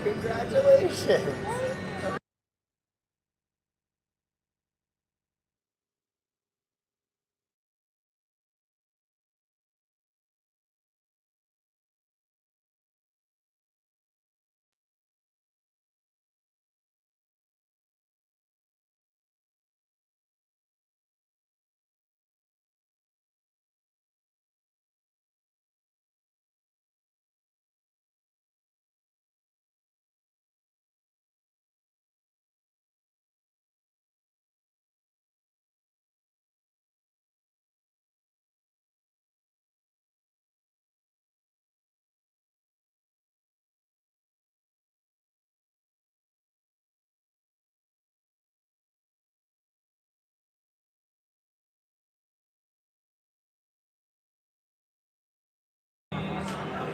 Congratulations.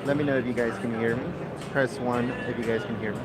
Let me know if you guys can hear me. Press 1 if you guys can hear me.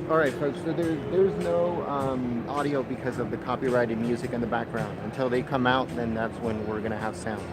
All right, folks. So there's no audio because of the copyrighted music in the background. Until they come out, then that's when we're gonna have sound.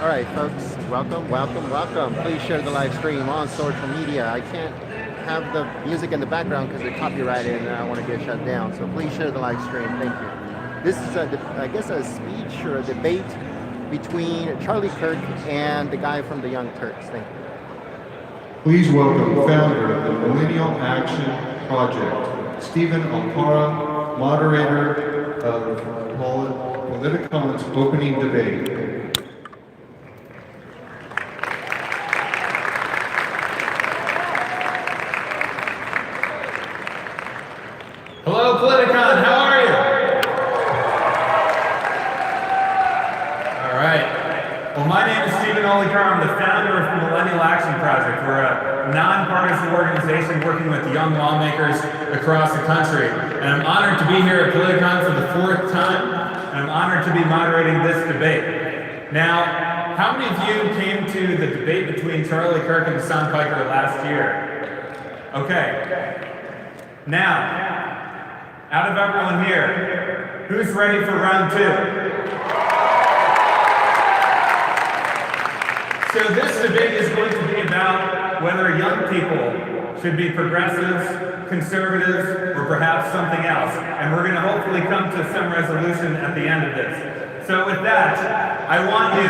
All right, folks, welcome, welcome, welcome. Please share the live stream on social media. I can't have the music in the background because they're copyrighted and I don't want to get shut down. So please share the live stream. Thank you. This is, I guess, a speech or a debate between Charlie Kirk and the guy from the Young Turks. Thank you. Please welcome founder of the Millennial Action Project, Stephen Alpara, moderator of Politicon's opening debate. Hello, Politicon, how are you? All right. Well, my name is Stephen Alpara. I'm the founder of the Millennial Action Project. We're a nonpartisan organization working with young lawmakers across the country. And I'm honored to be here at Politicon for the 4th time, and I'm honored to be moderating this debate. Now, how many of you came to the debate between Charlie Kirk and Hasan Piker last year? Okay. Now, out of everyone here, who's ready for round 2? So this debate is going to be about whether young people should be progressives, conservatives, or perhaps something else. And we're going to hopefully come to some resolution at the end of this. So with that, I want you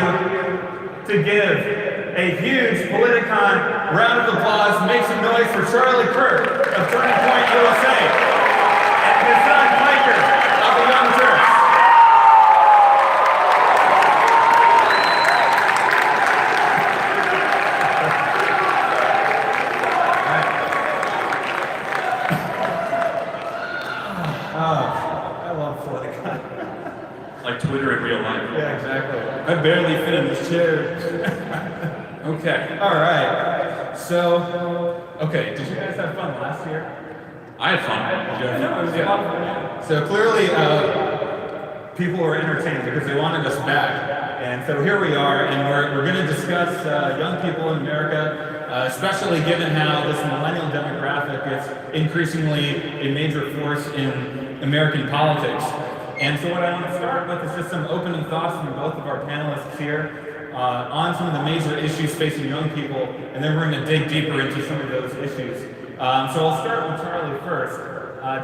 to give a huge Politicon round of applause. Make some noise for Charlie Kirk of Turning Point USA. Hasan Piker of the Young Turks. I love Politicon. Like Twitter in real life. Yeah, exactly. I barely fit in this chair. Okay, all right. So, okay, did you guys have fun last year? I had fun. So clearly, people were entertained because they wanted us back. And so here we are, and we're going to discuss young people in America, especially given how this millennial demographic is increasingly a major force in American politics. And so what I want to start with is just some opening thoughts from both of our panelists here on some of the major issues facing young people, and then we're going to dig deeper into some of those issues. So I'll start with Charlie first.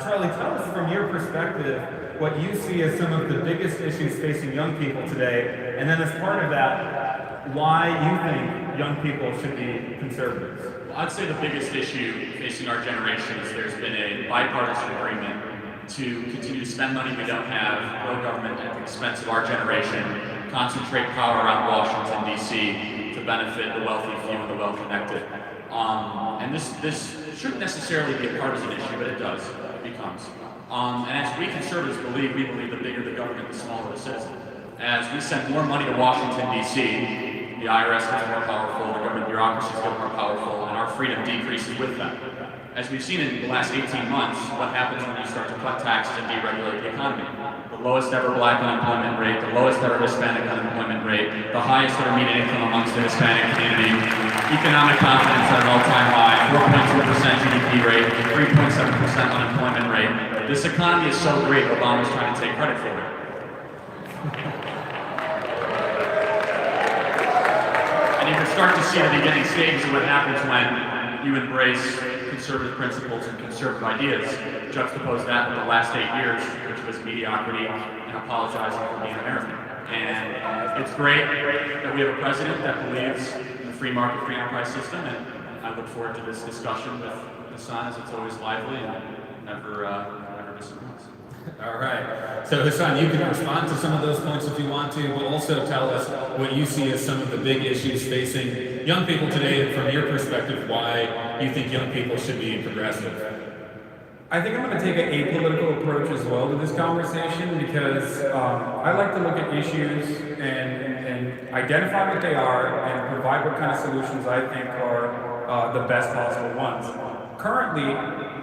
Charlie, tell us from your perspective what you see as some of the biggest issues facing young people today, and then as part of that, why you think young people should be conservatives. I'd say the biggest issue facing our generation is there's been a bipartisan agreement to continue to spend money we don't have, grow government at the expense of our generation, concentrate power around Washington, D.C. to benefit the wealthy few and the well-connected. And this shouldn't necessarily be a partisan issue, but it does. It becomes. And as we conservatives believe, we believe the bigger the government, the smaller the citizen. As we send more money to Washington, D.C., the IRS gets more powerful, the government bureaucracies get more powerful, and our freedom decreases with that. As we've seen in the last 18 months, what happens when you start to cut taxes and deregulate the economy? The lowest ever black unemployment rate, the lowest ever Hispanic unemployment rate, the highest ever median income amongst the Hispanic community, economic confidence at an all-time high, 4.2% GDP rate, 3.7% unemployment rate. This economy is so great, Obama's trying to take credit for it. And you can start to see the beginning stages of what happens when you embrace conservative principles and conservative ideas. Juxtapose that with the last 8 years, which was mediocrity and apologizing for being American. And it's great that we have a president that believes in the free market, free enterprise system, and I look forward to this discussion with Hasan, as it's always lively and never disappoints. All right. So Hasan, you can respond to some of those points if you want to, but also tell us what you see as some of the big issues facing young people today, from your perspective, why you think young people should be progressive. I think I'm going to take an apolitical approach as well to this conversation because I like to look at issues and identify what they are and provide what kind of solutions I think are the best possible ones. Currently,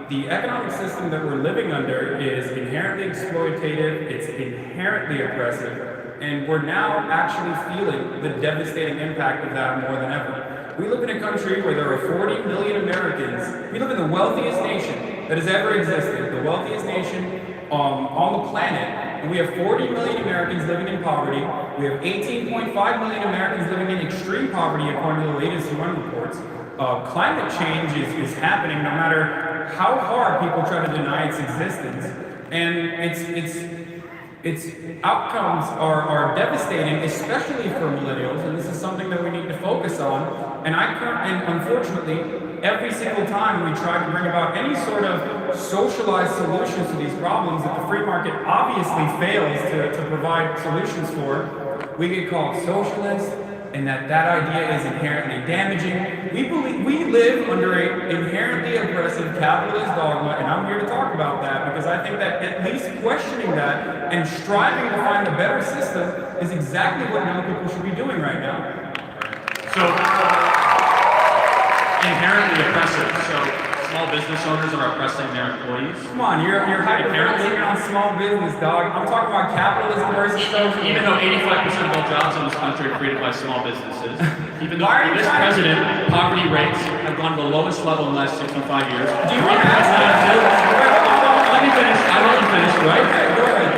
the economic system that we're living under is inherently exploitative, it's inherently oppressive, and we're now actually feeling the devastating impact of that more than ever. We live in a country where there are 40 million Americans. We live in the wealthiest nation that has ever existed, the wealthiest nation on the planet, and we have 40 million Americans living in poverty. We have 18.5 million Americans living in extreme poverty, according to the latest UN reports. Climate change is happening no matter how hard people try to deny its existence, and its outcomes are devastating, especially for millennials, and this is something that we need to focus on. And unfortunately, every single time we try to bring about any sort of socialized solutions to these problems that the free market obviously fails to provide solutions for, we get called socialist, and that idea is inherently damaging. We live under an inherently oppressive capitalist dogma, and I'm here to talk about that because I think that at least questioning that and striving to find a better system is exactly what young people should be doing right now. So, inherently oppressive. So, small business owners are oppressing their employees. Come on, you're hyper-focusing on small business, dog. I'm talking about capitalism versus socialism. Even though 85% of all jobs in this country are created by small businesses, even though this president, poverty rates have gone to the lowest level in the last 65 years. Do you want to ask Let me finish. I let you finish, right? Okay, go ahead.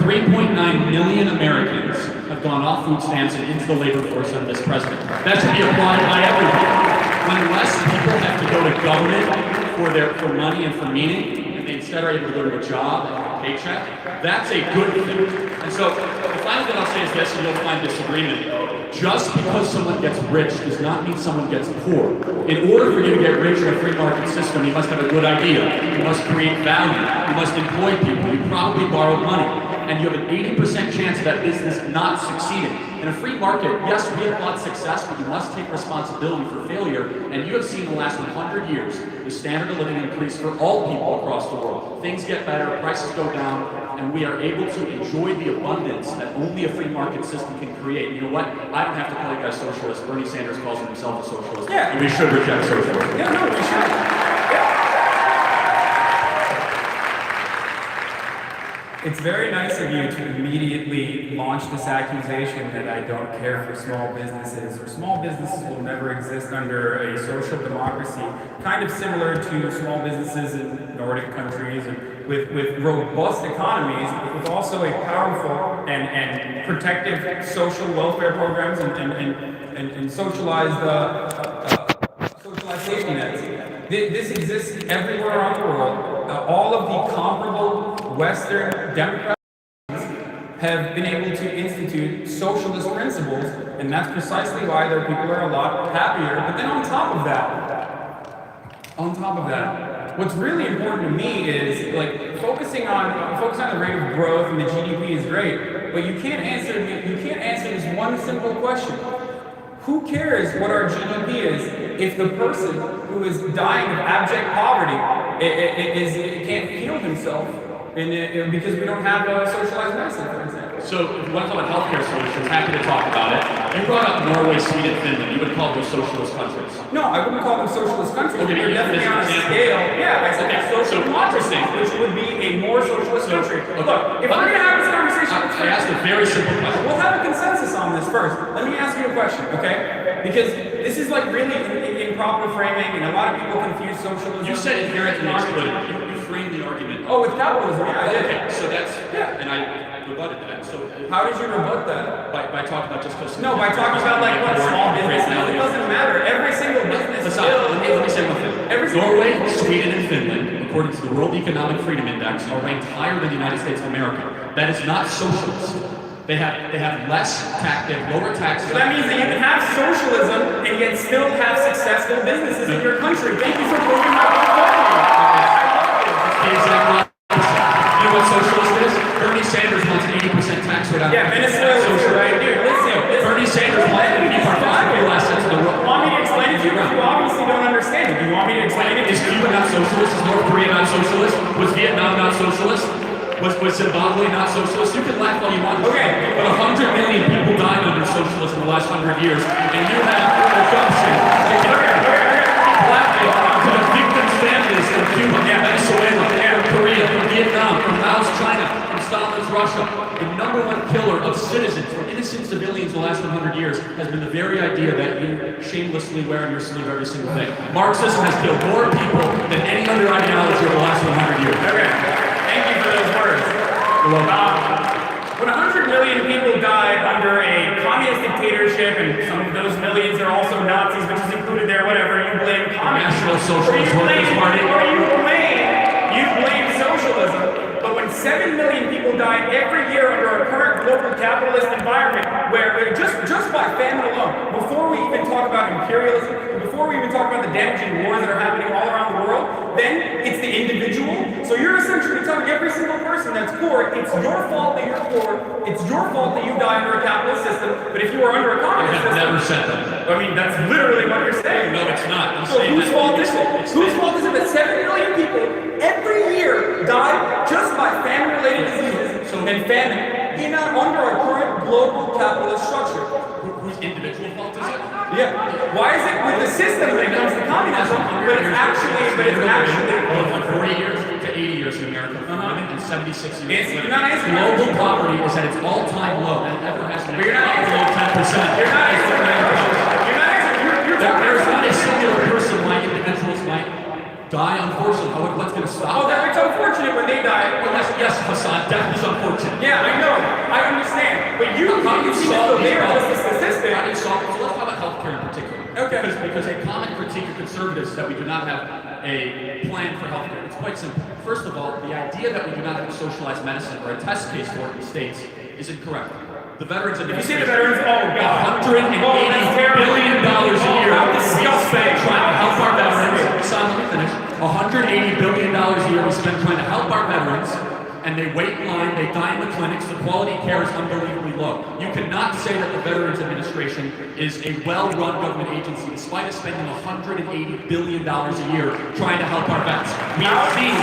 3.9 million Americans have gone off food stamps and into the labor force under this president. That should be applauded by everyone. When less people have to go to government for money and for meaning, and they instead are able to go to a job and a paycheck, that's a good thing. And so the final thing I'll say is this, and you'll find disagreement. Just because someone gets rich does not mean someone gets poor. In order for you to get rich in a free market system, you must have a good idea. You must create value. You must employ people. You probably borrow money. And you have an 80% chance of that business not succeeding. In a free market, yes, we have had success, but you must take responsibility for failure. And you have seen in the last 100 years the standard of living increase for all people across the world. Things get better, prices go down, and we are able to enjoy the abundance that only a free market system can create. You know what? I don't have to call you guys socialists. Bernie Sanders calls himself a socialist. Yeah. And we should reject socialism. Yeah, no, we should. It's very nice of you to immediately launch this accusation that I don't care for small businesses, or small businesses will never exist under a social democracy, kind of similar to small businesses in Nordic countries and with robust economies, but with also a powerful and protective social welfare programs and socialized safety nets. This exists everywhere around the world. All of the comparable Western democratic have been able to institute socialist principles, and that's precisely why their people are a lot happier. But then on top of that, what's really important to me is like focusing on the rate of growth and the GDP is great, but you can't answer this one simple question. Who cares what our GDP is if the person who is dying of abject poverty can't heal himself because we don't have a socialized medicine, for example? So if you want to talk about healthcare solutions, happy to talk about it. You brought up Norway, Sweden, Finland. You would call those socialist countries. No, I wouldn't call them socialist countries. Okay, they're definitely on a scale. Yeah, I said social democracy, which would be a more socialist country. Okay. Look, if we're going to have this conversation, I asked a very simple question. we'll have a consensus on this first. Let me ask you a question, okay? Because this is like really improper framing, and a lot of people confuse socialism. You said inherently excluded. You framed the argument. Oh, with capitalism, yeah, I did. Okay, so that's Yeah. and I rebutted that. So How did you rebut that? by talking about just because No, by talking about like what small businesses. It doesn't matter. Every single business. Let me say one thing. Every single Norway, Sweden, and Finland, according to the World Economic Freedom Index, are ranked higher than the United States of America. That is not socialist. They have lower taxes. So that means that you can have socialism and yet still have successful businesses in your country. Thank you for proving my point. The exact opposite. You know what socialist is? Bernie Sanders wants an 80% tax rate on Venezuela is social. right, dude. Listen. Bernie Sanders wants to keep our valuable assets in the world. You want me to explain it to you? Because you obviously don't understand it. Do you want me to explain it to Is you? Cuba not socialist? Is North Korea not socialist? Was Vietnam not socialist? Was Zimbabwe not socialist? You can laugh all you want. Okay. But 100 million people died under socialism in the last 100 years, and you have the gumption to laughing to the victims' families from Cuba, Venezuela, Korea, Vietnam, from Laos, China, from Stalin's Russia. The number one killer of citizens, from innocent civilians in the last 100 years, has been the very idea that you shamelessly wear on your sleeve every single day. Marxism has killed more people than any other ideology over the last 100 years. Okay. Thank you for those words. When 100 million people die under a communist dictatorship, and some of those millions are also Nazis, which is included there, whatever, you blame communism. National Socialist Workers Party. Or you blame socialism. But when 7 million people die every year under our current global capitalist environment, where just by famine alone, before we even talk about imperialism, before we even talk about the damaging wars that are happening all around the world, then it's the individual. So you're essentially telling every single person that's poor, it's your fault that you're poor, it's your fault that you die under a capitalist system, but if you were under a communist system... never said that. I mean, that's literally what you're saying. No, it's not. So whose fault is it? Whose fault is it that 7 million people every year die just by famine-related diseases and famine under our current global capitalist structure? Whose individual fault is it? Yeah. Why is it with the system that comes to communism, but it's actually From 40 years to 80 years in America, and 76 years. You're not answering Global poverty is at its all-time low, and ever has been. But you're not below 10%. You're not answering my question. You're not answering. You're There's not a singular person why individuals might die, unfortunately. What's going to stop Oh, that? it's unfortunate when they die. Well, yes, Hasan, death is unfortunate. Yeah, I know. I understand. But you seem as though they are just a statistic. How do you solve it? So let's talk about healthcare in particular. Okay. Because a common critique of conservatives is that we do not have a plan for healthcare. It's quite simple. First of all, the idea that we do not have socialized medicine or a test case for it in the States is incorrect. The Veterans You see Administration... the veterans, oh God. $180 billion a year How we disgusting. spend trying to help our veterans. Son, let me finish. $180 billion a year we spend trying to help our veterans, and they wait in line, they die in the clinics, the quality of care is unbelievably low. You cannot say that the Veterans Administration is a well-run government agency despite us spending $180 billion a year trying to help our vets. We How have seen...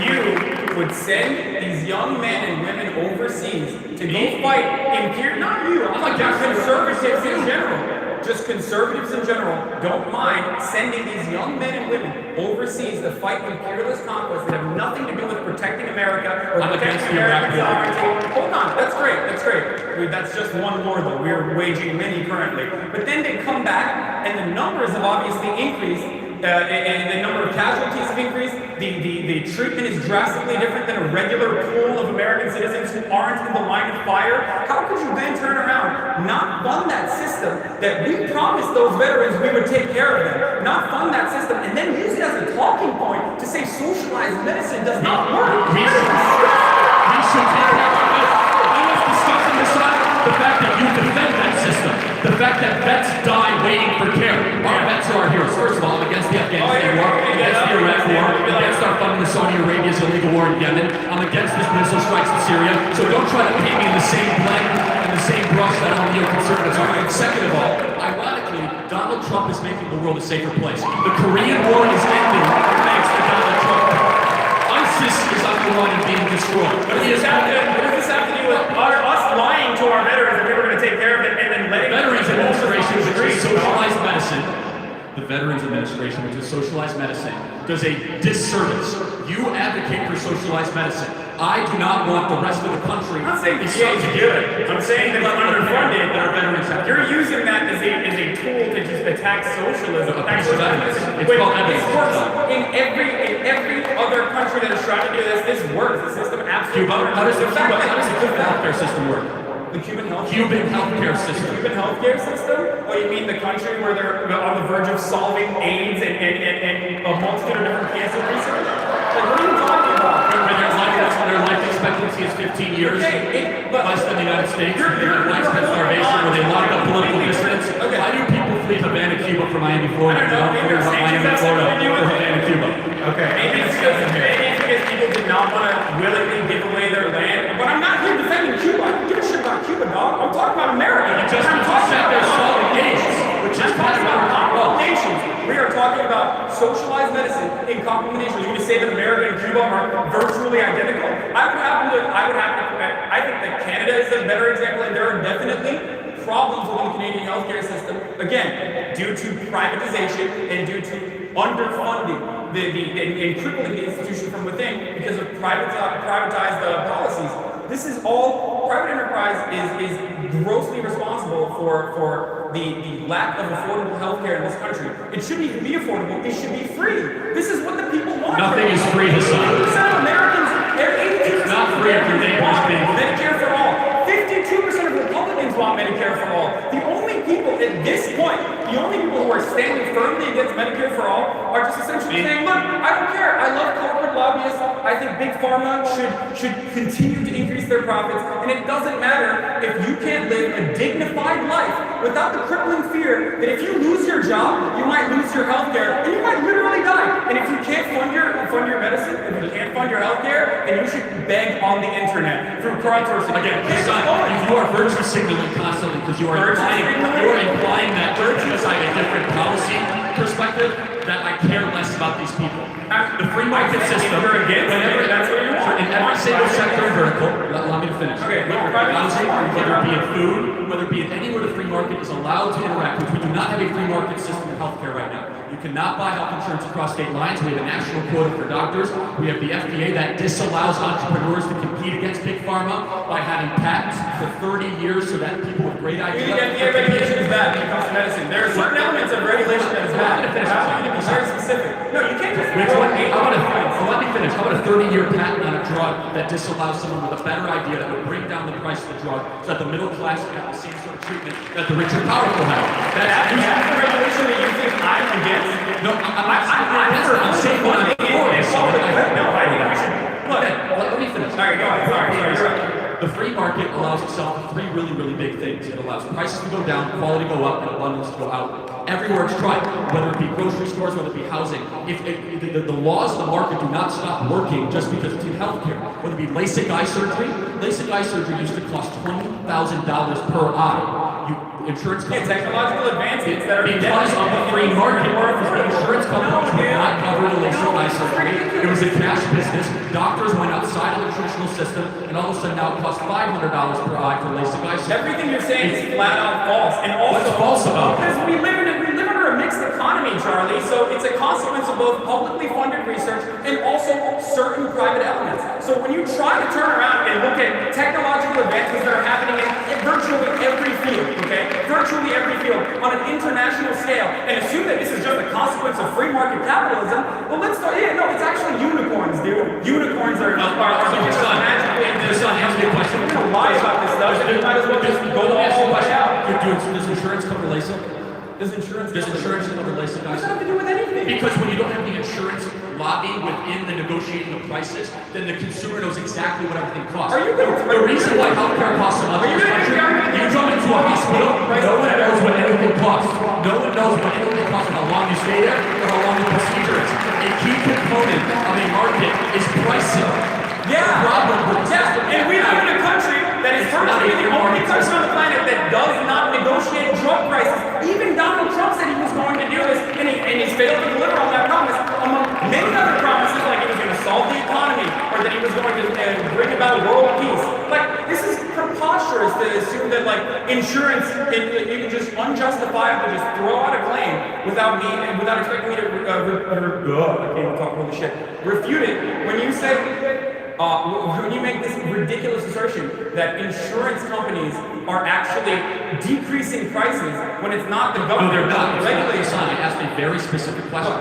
you would send these young men and women overseas to go fight in not you, I'm against conservatives in general. Just conservatives in general don't mind sending these young men and women overseas to fight imperialist conquests that have nothing to do with protecting America or protecting American sovereignty. Hold on, that's great, that's great. I mean, that's just one war though. We're waging many currently. But then they come back and the numbers have obviously increased. And the number of casualties have increased. The treatment is drastically different than a regular pool of American citizens who aren't in the line of fire. How could you then turn around, not fund that system that we promised those veterans we would take care of them, not fund that system, and then use it as a talking point to say socialized medicine does not work? We should take discussing the fact that you defend that system. The fact that vets die waiting for care. Our vets are our heroes. First of all, I'm against the Afghanistan war, against the Iraq war, against our funding the Saudi Arabia's illegal war in Yemen. I'm against this missile strikes in Syria. So don't try to paint me in the same blank and the same brush that all neoconservatives are. Second of all, ironically, Donald Trump is making the world a safer place. The Korean War is ending thanks to Donald Trump. ISIS is on the line of being destroyed. What does this have to do with us lying to our veterans that we were going to take care of it and then letting Veterans Administration, which is socialized medicine, the Veterans Administration, which is socialized medicine, does a disservice. You advocate for socialized medicine. I do not want the rest of the country. I'm not saying the VA is good. I'm saying that it's underfunded. That our veterans have. You're using that as a tool to just attack socialism. It's called evidence. This works in every other country that has tried to do this. This works. The system absolutely works. How does the Cuban healthcare system work? The Cuban healthcare system. The Cuban healthcare system? What, you mean the country where they're on the verge of solving AIDS and a multitude of different cancer research? Like, what are you talking about? Their life expectancy is 15 years, less than the United States. Widespread starvation, where they lock up political dissidents. Why do people flee Havana, Cuba for Miami, Florida? I don't know. Maybe Miami, Florida for Havana, Cuba. Okay. Maybe it's because people did not want to willingly give away their land. But I'm not here defending Cuba. I don't give a shit about Cuba, dog. I'm talking about America. You just said they're solving AIDS, which is talking about nations. We are talking about socialized medicine in complementation. You're going to say that America and Cuba are virtually identical? I think that Canada is a better example, and there are definitely problems within the Canadian healthcare system. Again, due to privatization and due to underfunding and crippling the institution from within because of privatized policies. This is all, private enterprise is grossly responsible for the lack of affordable healthcare in this country. It shouldn't even be affordable, it should be free. This is what the people want. Nothing is free, Hasan. 100% of Americans free if your neighbor's being Medicare for all. 52% of Republicans want Medicare for all. The only people at this point, the only people who are standing firmly against Medicare for all are just essentially saying, look, I don't care. I love corporate lobbyists. I think big pharma should continue to increase their profits. And it doesn't matter if you can't live a dignified life without the crippling fear that if you lose your job, you might lose your health care and you might literally die. And if you can't fund your medicine, if you can't fund your health care, then you should beg on the internet through crowdsourcing. Again, you are virtue signaling constantly because you are implying that because I have a different policy perspective that I care less about these people. The free market system, whenever that's what you want. In every single sector and vertical, allow me to finish. Okay, housing, whether it be in food, whether it be in anywhere the free market is allowed to interact, which we do not have a free market system in healthcare right now. You cannot buy health insurance across state lines. We have a national quota for doctors. We have the FDA that disallows entrepreneurs to compete against big pharma by having patents for 30 years so that people with great ideas. The FDA regulation is bad when it comes to medicine. There are certain elements of regulation that is bad. How can you be very specific? No, you can't just let me finish. How about a 30-year patent on a drug that disallows someone with a better idea that would bring down the price of the drug so that the middle class can have the same sort of treatment that the rich and powerful have? That's the regulation that you think I'm against. No, I'm saying what I'm for. Let me finish. Sorry, go ahead. Sorry. The free market allows itself three really, really big things. It allows prices to go down, quality to go up, and abundance to go out. Everywhere it's tried, whether it be grocery stores, whether it be housing. If the laws of the market do not stop working just because it's in healthcare, whether it be LASIK eye surgery used to cost $20,000 per eye. Insurance companies. Technological advancements that are because of the free market. Insurance companies would not cover the LASIK eye surgery. It was a cash business. Doctors went outside of the traditional system, and all of a sudden now it costs $500 per eye for LASIK eye surgery. Everything you're saying is flat out false. And also what's false about it? Because we live under a mixed economy, Charlie. So it's a consequence of both publicly funded research and also certain private elements. So when you try to turn around and look at technological advancements that are happening in virtually every field, okay? Virtually every field on an international scale, and assume that this is just a consequence of free market capitalism, well, let's start. Yeah, no, it's actually unicorns, dude. Unicorns are just magically. Hasan, ask me a question. We're gonna lie about this stuff. You might as well just go all the way out. Does insurance cover LASIK? Does insurance cover LASIK eye surgery? It doesn't have to do with anything. Because when you don't have the insurance lobby within the negotiating of prices, then the consumer knows exactly what everything costs. Are you going to? The reason why healthcare costs so much in this country, you go into a hospital, no one knows what anything costs. No one knows what anything costs, or how long you stay there, or how long the procedure is. A key component of a market is pricing. Yeah, and we live in a country that is virtually the only country on the planet that does not negotiate drug prices. Even Donald Trump said he was going to do this, and he's failed to deliver on that promise, among many other promises, like he was going to solve the economy, or that he was going to bring about world peace. Like, this is preposterous to assume that, like, insurance, you can just unjustifiably just throw out a claim without expecting me to, I can't even talk holy shit, refute it when you say, when you make this ridiculous assertion that insurance companies are actually decreasing prices when it's not the government. No, they're not. Hasan, I asked a very specific question.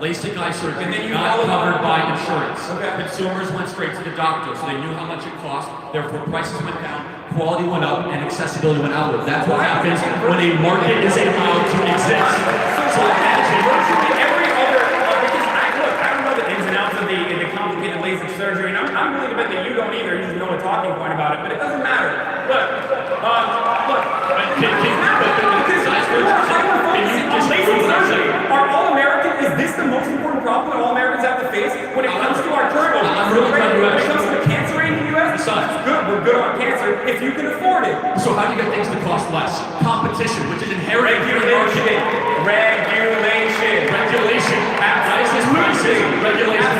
LASIK eye surgery and then you not covered by insurance. Okay. Consumers went straight to the doctor, so they knew how much it cost. Therefore, prices went down, quality went up, and accessibility went outward. That's what happens when a market is allowed to exist. So imagine virtually every other, because I don't know the ins and outs of the complicated LASIK surgery, and I'm willing to bet that you don't either. You just know a talking point about it, but it doesn't matter. Are all American? Is this the most important problem that all Americans have to face when it comes to our current? When it comes to the cancer rate in the U.S., it's good. We're good on cancer if you can afford it. So how do you get things to cost less? Competition, which is inherent in the market. Regulation. Regulation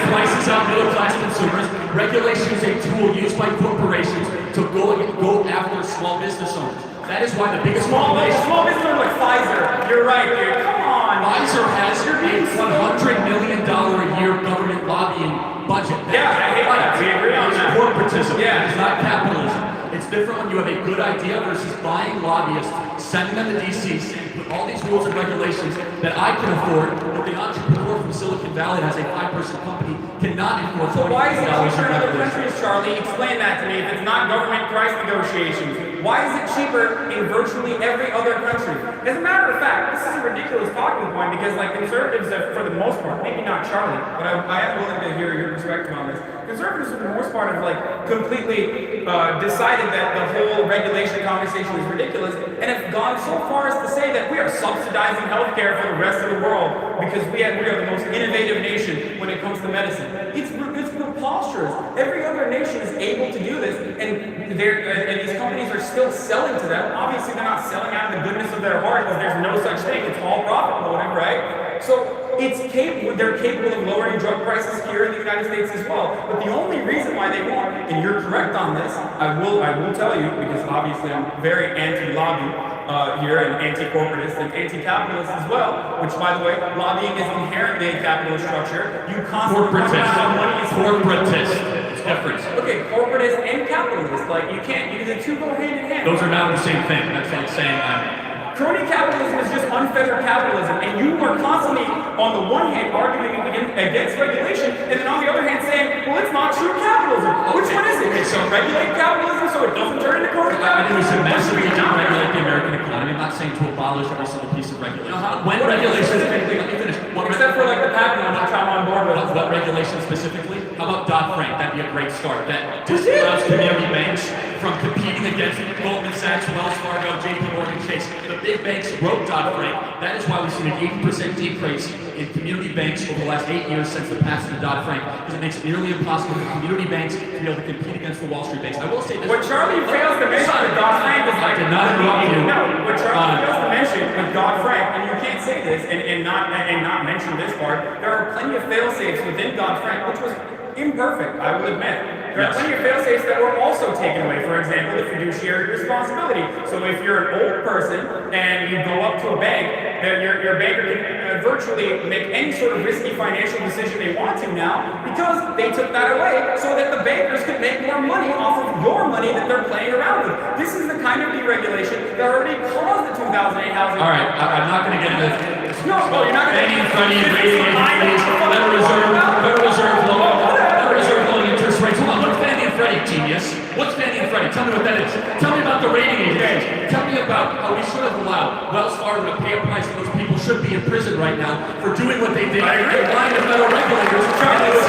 prices out middle class consumers. Regulation is a tool used by corporations to go after small business owners. That is why the biggest small business owners like Pfizer. You're right, dude. Come on. Pfizer has a $100 million a year government lobbying budget. Yeah, I hate that. We agree on that. It's corporatism. Yeah. It's not capitalism. It's different when you have a good idea versus buying lobbyists, sending them to DC, saying put all these rules and regulations that I can afford, but the entrepreneur from Silicon Valley that has a 5-person company cannot afford. So why is it $20,000 cheaper in other regulations. countries, Charlie? Explain that to me. If it's not government price negotiations, why is it cheaper in virtually every other country? As a matter of fact, this is a ridiculous talking point because, like, conservatives have, for the most part, maybe not Charlie, but I am willing to hear your perspective on this. Conservatives, for the most part, have, like, completely decided that the whole regulation conversation is ridiculous and have gone so far as to say that we are subsidizing healthcare for the rest of the world because we are the most innovative nation when it comes to medicine. It's preposterous. Every other nation is able to do this, and these companies are still selling to them. Obviously, they're not selling out of the goodness of their heart because there's no such thing. It's all profit motive, right? So they're capable of lowering drug prices here in the United States as well. But the only reason why they won't, and you're correct on this, I will tell you, because obviously I'm very anti-lobby here and anti-corporatist and anti-capitalist as well, which, by the way, lobbying is inherently a capitalist structure. You constantly Corporatist. It's different. Okay, corporatist and capitalist. Like, you can't, the two go hand in hand. Those are not the same thing. That's like saying crony capitalism is just unfettered capitalism, and you are constantly, on the one hand, arguing against regulation, and then on the other hand saying, well, it's not true capitalism. Which one is it? Okay, so regulate capitalism so it doesn't turn into crony capitalism? I mean, we should massively down-regulate the American economy. I'm not saying to abolish every single piece of regulation. When regulations, let me finish. Except for like the patent one, which I'm on board with. What regulation specifically? How about Dodd-Frank? That'd be a great start. That disallows community banks from competing against Goldman Sachs, Wells Fargo, JP Morgan Chase. The big banks broke Dodd-Frank. That is why we've seen an 80% decrease in community banks over the last 8 years since the passing of Dodd-Frank, because it makes it nearly impossible for community banks to be able to compete against the Wall Street banks. I will say this. What Charlie fails to mention with Dodd-Frank is like... I did not interrupt you. No, what Charlie fails to mention with Dodd-Frank, and you can't say this and not mention this part, there are plenty of fail-safes within Dodd-Frank, which was imperfect, I will admit. There are plenty of fail-safes that were also taken away. For example, the fiduciary responsibility. So if you're an old person and you go up to a bank, your banker can virtually make any sort of risky financial decision they want to now because they took that away so that the bankers could make more money off of your money that they're playing around with. This is the kind of deregulation that already caused the 2008 housing. All right, I'm not going to get into this. No, you're not going to get into Federal Reserve loan interest rates. Hold on, what's Fannie and Freddie, genius? What's Fannie and Freddie? Tell me what that is. Tell me about the rating agencies. Tell me about how we should have allowed Wells Fargo to pay a price that those people should be in prison right now for doing what they did. I agree. Lying to federal regulators. Congress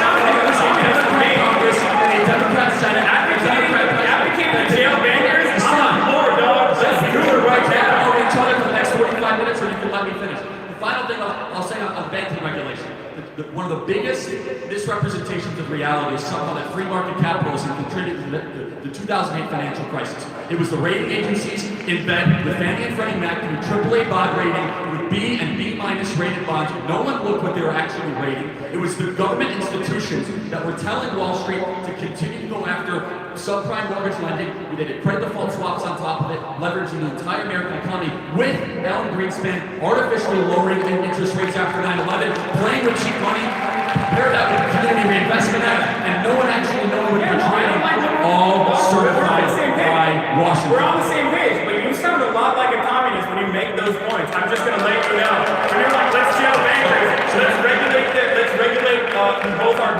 and a Democrat Senate. Advocating jail bangers. I'm Lord, dog. Let's do it right now. Or each other for the next 45 minutes, or you can let me finish. The final thing I'll say on banking regulation. One of the biggest misrepresentations of reality is somehow that free market capitalism contributed to the 2008 financial crisis. It was the rating agencies in bed with Fannie and Freddie Mac with AAA bond rating, with B and B minus rated bonds. No one looked what they were actually rating. It was the government institutions that were telling Wall Street to continue to go after subprime mortgage lending. They did credit default swaps on top of it, leveraging the entire American economy with Alan Greenspan artificially lowering interest rates after 9/11, playing with cheap money. Compare that with the Community Reinvestment Act, and no one actually knows what they're trying. All certified by Washington. We're on the same page, but you sound a lot like a communist when you make those points. I'm just going to let you know. When you're like, let's jail bankers, let's regulate both our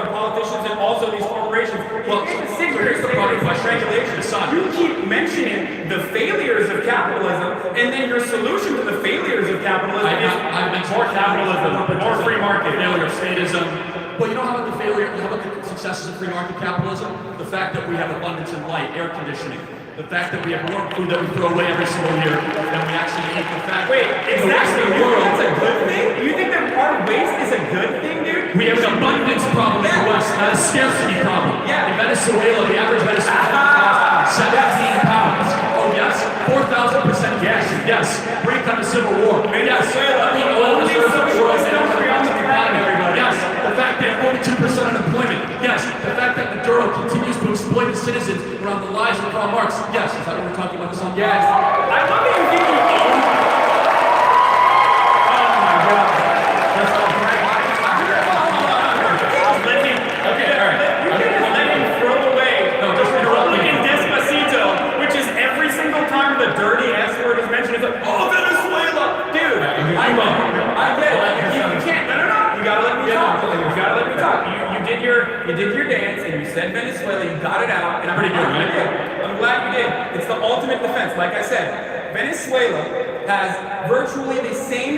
politicians and also these corporations. Well, here's the problem with regulations. You keep mentioning the failures of capitalism, and then your solution to the failures of capitalism is more capitalism, more free market. Failure of statism. Well, you know how about the successes of free market capitalism? The fact that we have abundance in light, air conditioning. The fact that we have more food that we throw away every single year than we actually eat. The fact exactly. You think that's a good thing? You think that our waste is a good thing, dude? We have an abundance problem in the West, not a scarcity problem. Yeah. In Venezuela, the average Venezuelan costs 17 pounds. Oh yes, 4,000% inflation. Yes. Brink on the Civil War. Yes. Oil reserves of the world and everybody. Yes. The fact that 42% unemployment. Yes. The fact that Maduro continues to exploit his citizens around the lies of Karl Marx. Yes. Is that what we're talking about this on? Yes. I love that you think you own. Oh my God. That's all right. Okay, all right. You can just let him throw away Republican Despacito you did your dance, and you said Venezuela, you got it out, and I'm Pretty good, glad you right? did. I'm glad you did. It's the ultimate defense. Like I said, Venezuela has virtually the same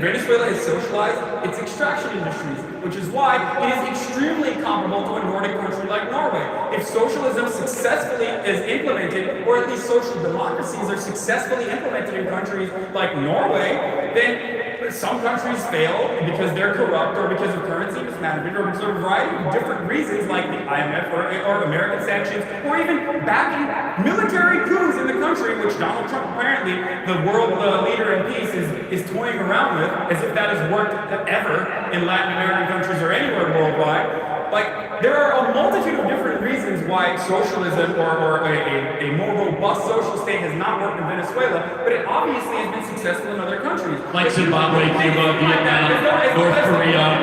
Venezuela has socialized its extraction industries, which is why it is extremely comparable to a Nordic country like Norway. If socialism successfully is implemented, or at least social democracies are successfully implemented in countries like Norway, then some countries fail because they're corrupt, or because of currency mismanagement, or because of a variety of different reasons, like the IMF or American sanctions, or even backing military coups in the country, which Donald Trump, apparently the world leader in peace, is toying around with, as if that has worked ever in Latin American countries or anywhere worldwide. Like, there are a multitude of different reasons why socialism or a more robust social state has not worked in Venezuela, but it obviously has been successful in other countries. Like Zimbabwe, Cuba, Vietnam, North Korea,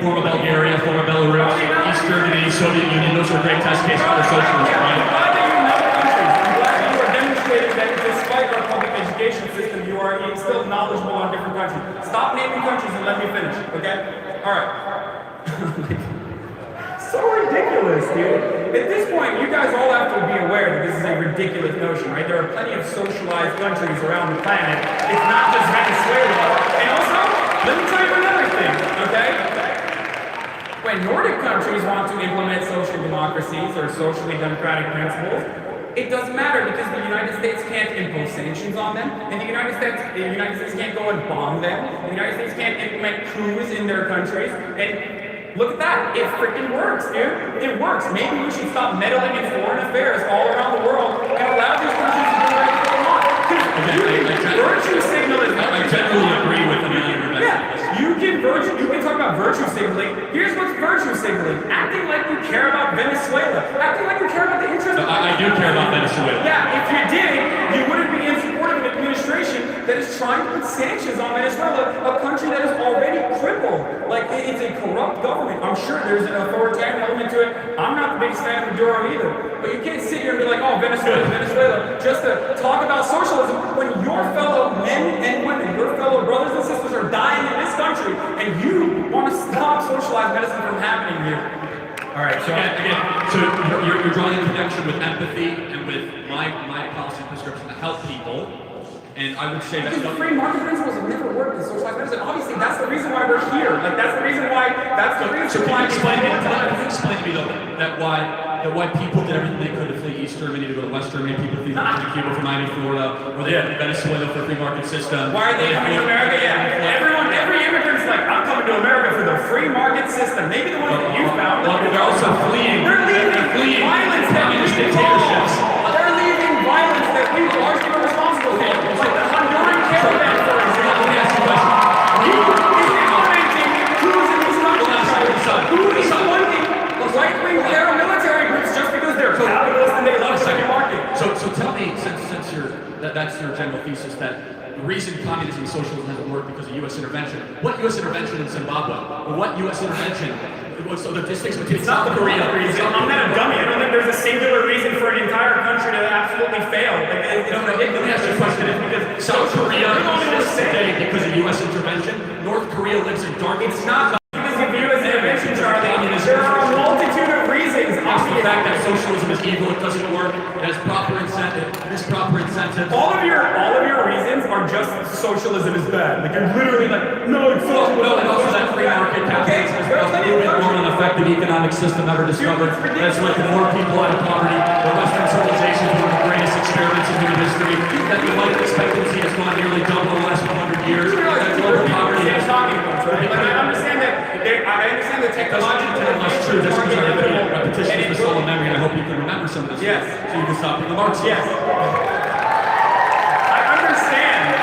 former Bulgaria, former Belarus, East Germany, Soviet Union. Those are great test cases for socialism, I'm right? glad that you know the countries. I'm glad that you are demonstrating that despite our public education system, you are still knowledgeable on different countries. Stop naming countries and let me finish, okay? All right. So ridiculous, dude. At this point, you guys all have to be aware that this is a ridiculous notion, right? There are plenty of socialized countries around the planet. It's not just Venezuela. And also, let me tell you another thing, okay? When Nordic countries want to implement social democracies or socially democratic principles, it doesn't matter because the United States can't impose sanctions on them, and the United States can't go and bomb them. The United States can't implement coups in their countries, and look at that. It freaking works, dude. It works. Maybe we should stop meddling in foreign affairs all around the world and allow these countries to do whatever they want. Virtue signaling. I generally agree with the Yeah, you can talk about virtue signaling. Here's what's virtue signaling. Acting like you care about Venezuela. Acting like you care about the interests of I do care about Venezuela. Yeah, if you did, you wouldn't be in support of an administration that is trying to put sanctions on Venezuela, a country that is already crippled. Like, it's a corrupt government. I'm sure there's an authoritarian element to it. I'm not the biggest fan of Maduro either. But you can't sit here and be like, oh, Venezuela, just to talk about socialism when your fellow men and women, your fellow brothers and sisters are dying in this country, and you want to stop socialized medicine from happening here. All right, so So you're drawing a connection with empathy and with my policy prescription to help people. And I would say that Because free market principles have never worked in socialized medicine. Obviously, that's the reason why we're here. Like, that's the reason why. So can you explain to me though that why people did everything they could to flee East Germany to go to West Germany, people flee to Cuba from Miami, Florida, or they went to Venezuela for a free market system. Why are they coming to America? Yeah, every immigrant's like, I'm coming to America for the free market system. Maybe the ones that you found. Well, they're also fleeing. They're leaving violence that we dictatorships. They're leaving violence that we largely are responsible for. Like the Honduran caravan, for example. Let me ask you a question. Who is implementing coups in these countries? Who is funding right-wing paramilitary groups just because they're capitalist and they love the second market? So tell me, since that's your general thesis, that the reason communism and socialism hasn't worked because of U.S. intervention. What U.S. intervention in Zimbabwe? Or what U.S. intervention? So the distinction between It's not the Korea reason. I'm not a dummy. I don't think there's a singular reason for an entire country to absolutely fail. Like, it's ridiculous. Let me ask you a question. Because South Korea exists today because of U.S. intervention. North Korea lives in darkness. It's not because of U.S. intervention, Charlie. There are a multitude of reasons. The fact that socialism is evil, it doesn't work, it has proper incentive, All of your reasons are just socialism is bad. Like, you're literally like, no, it's socialism. No, and also that free market capitalism is the most proven, more effective economic system ever discovered. That's led to more people out of poverty. The Western civilization is one of the greatest experiments in human history. That the life expectancy has gone nearly double in the last 100 years. That global poverty is talking about, right? Like, I understand that technologically that's true. This is repetition is the soul of memory, and I hope you can remember some of this. Yes. So you can stop being a Marxist. Yes. I understand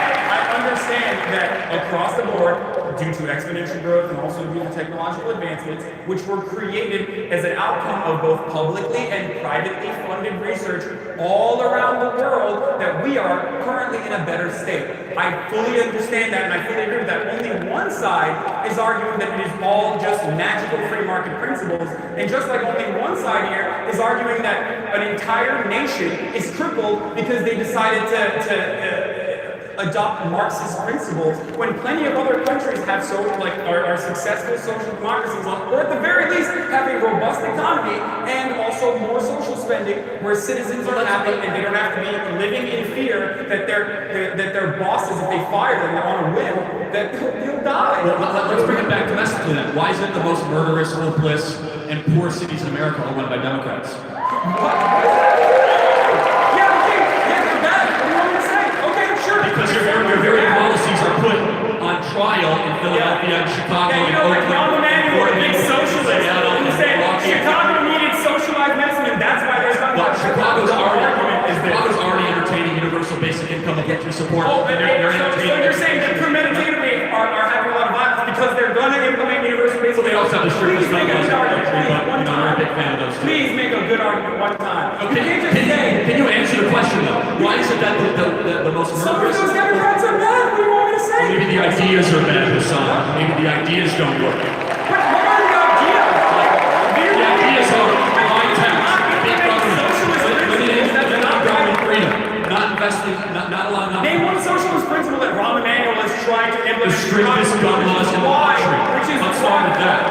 that across the board, due to exponential growth and also due to technological advancements, which were created as an outcome of both publicly and privately funded research all around the world, that we are currently in a better state. I fully understand that, and I fully agree with that. Only one side is arguing that it is all just magical free market principles, and just like only one side here is arguing that an entire nation is crippled because they decided to adopt Marxist principles when plenty of other countries have are successful social democracies, or at the very least have a robust economy and also more social spending where citizens are happy and they don't have to be living in fear that their bosses, if they fire them on a whim, that they'll die. Well, let's bring it back domestically then. Why is it the most murderous, hopeless, and poor cities in America are run by Democrats? Because your very policies are put on trial in Philadelphia and Chicago and Oakland. Rahm Emanuel, a big socialist, who said Chicago needed socialized medicine, and that's why there's not much. Chicago's already entertaining universal basic income, which you support. So you're saying that premeditatedly are having a lot of violence because they're going to implement universal basic income? They also have the strictest gun laws in the country, but one I'm a big fan of those. Please make a good argument one time. Can you answer the question though? Why is it that the most murderous? Some of those Democrats are bad. What do you want me to say? Maybe the ideas are bad, Hasan. Maybe the ideas don't work. What are the ideas? The ideas are high tax, big government, limited government freedom, not investing, not allowing. Name one socialist principle that Rahm Emanuel is trying to implement. The strictest gun laws in the country. Which is Let's start with that.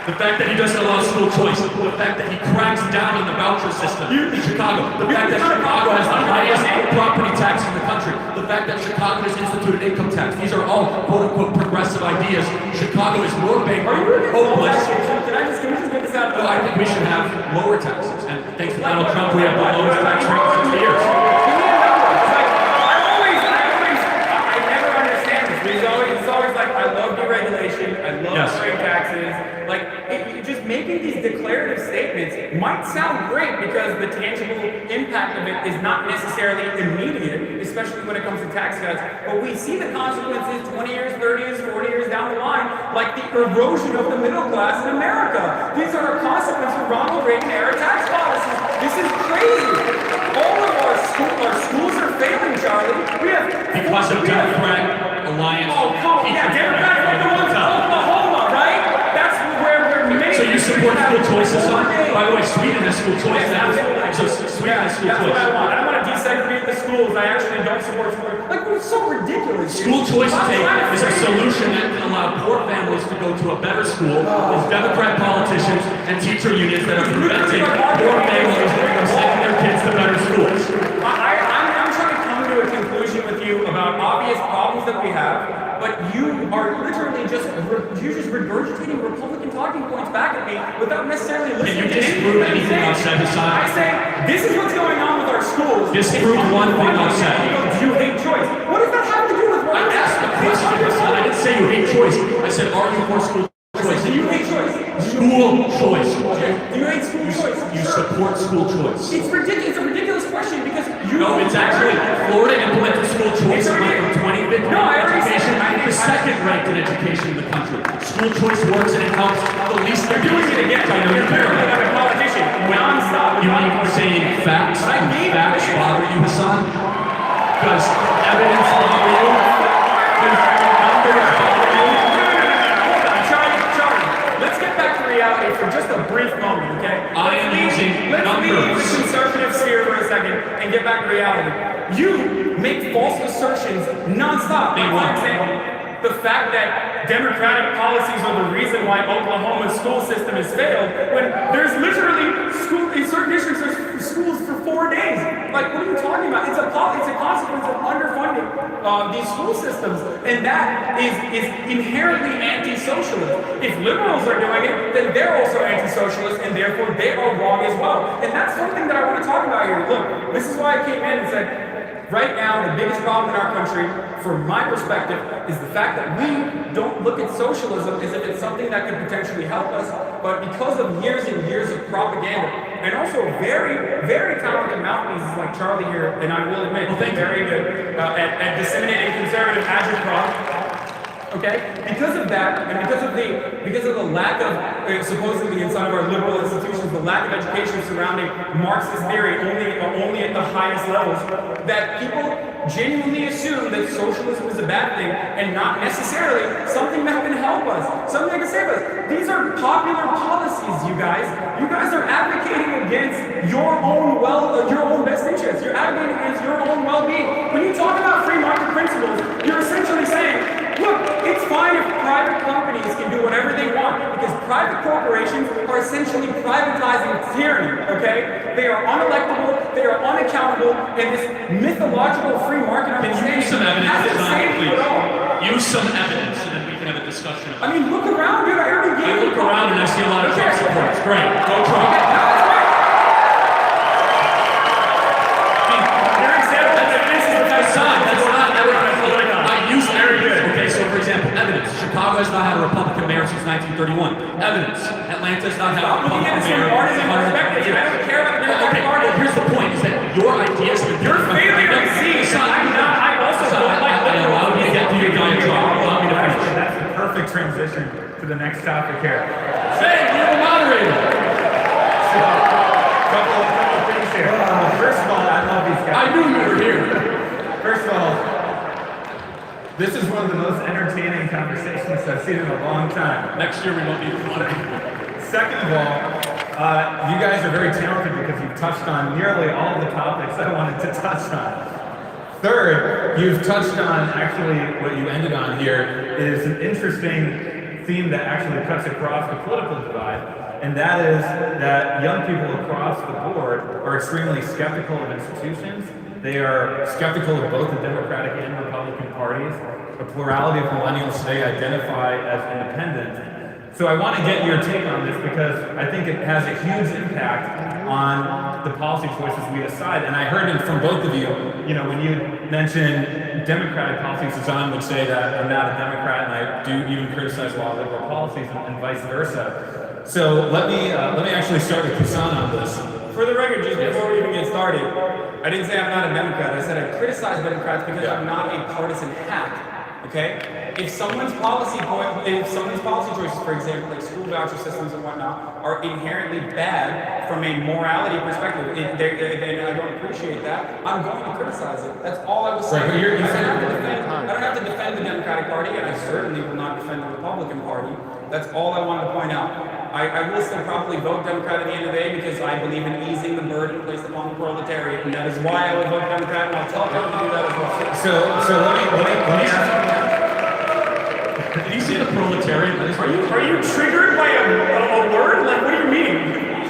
The fact that he doesn't allow school choice, the fact that he cracks down on the voucher system in Chicago, the fact that Chicago has the highest property tax in the country, the fact that Chicago has instituted income tax. These are all quote-unquote progressive ideas. Chicago is more bankrupt, hopeless. Can we just get this out? Well, I think we should have lower taxes. And thanks to Donald Trump, we have the lowest tax rate in 60 years. I never understand this. It's always like, I love deregulation, I love trade taxes. Like, just making these declarative statements might sound great because the tangible impact of it is not necessarily immediate, especially when it comes to tax cuts. But we see the consequences 20 years, 30 years, 40 years down the line, like the erosion of the middle class in America. These are a consequence of Ronald Reagan era tax policies. This is crazy. All of our schools are failing, Charlie. We have Because of Democrat alliance. Oh, come on. Yeah, Democrats are the ones in Oklahoma, right? That's where we're making. So you support school choices, son? By the way, Sweden has school choice now. So Sweden has school That's choice. what I want. I don't want to desegregate the schools. I actually don't support school. Like, it's so ridiculous. School choice is a solution that can allow poor families to go to a better school. There's Democrat politicians and teacher unions that are preventing poor families from sending their kids to better schools. I'm trying to come to a conclusion with you about obvious problems that we have, but you are literally just regurgitating Republican talking points back at me without necessarily listening. Can you disprove anything I've said, Hasan? I say, this is what's going on with our schools. Disprove one thing I've said. Do you hate choice? What does that have to do with what I asked the question, Hasan. I didn't say you hate choice. I said, are you for school choice? Do you hate choice? School choice. Do you hate school choice? You support school choice. It's ridiculous. It's a ridiculous question because you. No, it's actually Florida implemented school choice in like 2015. No, I already said the second ranked in education in the country. School choice works and it helps the least they're doing it again. I know you're Apparently, I'm a politician. Non-stop. You mean saying facts? Facts bother you, Hasan? Does evidence bother you? Does numbers bother you? Charlie, let's get back to reality for just a brief moment, okay? I am using Let's leave numbers. the conservative sphere for a second and get back to reality. You make false assertions non-stop. Name For one. example, the fact that Democratic policies are the reason why Oklahoma's school system has failed, when there's literally in certain districts, there's schools for 4 days. Like, what are you talking about? It's a consequence of underfunding these school systems, and that is inherently anti-socialist. If liberals are doing it, then they're also anti-socialist, and therefore they are wrong as well. And that's something that I want to talk about here. Look, this is why I came in and said, right now, the biggest problem in our country, from my perspective, is the fact that we don't look at socialism as if it's something that could potentially help us, but because of years and years of propaganda, and also very, very talented mouthpieces like Charlie here, and I will admit, very good at disseminating conservative agitprop. Okay? Because of that, and because of the lack of, supposedly inside of our liberal institutions, the lack of education surrounding Marxist theory only at the highest levels, that people genuinely assume that socialism is a bad thing and not necessarily something that can help us, something that can save us. These are popular policies, you guys. You guys are advocating against your own best interests. You're advocating against your own well-being. When you talk about free market principles, They are unelectable, they are unaccountable, and this mythological free market Can you use some evidence, hasn't Hasan, saved you at all. please? Use some evidence so that we can have a discussion about it. I mean, look around, dude. I already gave I you. look around and I see a lot of Okay. Trump supporters. Great. Go Trump. Your example of this is the Hasan, that's not evidence. I use very good. Okay, so for example, evidence. Chicago has not had a Republican mayor since 1931. Evidence. Atlanta has not had a looking Republican at this from mayor. partisan perspective. I don't care about the Democratic Okay, Party. well, here's the point: is that your ideas, Your failure to see is I'm not. I also don't like I allow you to get to your diatribe. Allow me to finish. That's the perfect transition to the next topic here. Hey, you're the moderator. Couple of things here. First of all, I love these guys. I knew you were here. First of all, this is one of the most entertaining conversations I've seen in a long time. Next year we won't need the money. Second of all, you guys are very talented because you've touched on nearly all of the topics I wanted to touch on. Third, you've touched on actually what you ended on here is an interesting theme that actually cuts across the political divide, and that is that young people across the board are extremely skeptical of institutions. They are skeptical of both the Democratic and Republican parties. A plurality of millennials today identify as independent. So I want to get your take on this because I think it has a huge impact on the policy choices we decide. And I heard it from both of you, when you mentioned Democratic policies, Hasan would say that I'm not a Democrat and I do even criticize a lot of liberal policies and vice versa. So let me actually start with Hasan on this. For the record, just before we even get started, I didn't say I'm not a Democrat. I said I criticize Democrats because I'm not a partisan hack. Okay? If someone's policy choices, for example, like school voucher systems and whatnot, are inherently bad from a morality perspective, and I don't appreciate that, I'm going to criticize it. That's all I was saying. Right, but you're- I don't have to defend the Democratic Party, and I certainly will not defend the Republican Party. That's all I wanted to point out. I will still probably vote Democrat at the end of the day because I believe in easing the burden placed upon the proletariat, and that is why I would vote Democrat, and I'll tell them to do that as well. So let me ask. Did you see the proletariat? Are you triggered by a word? Like, what do you mean?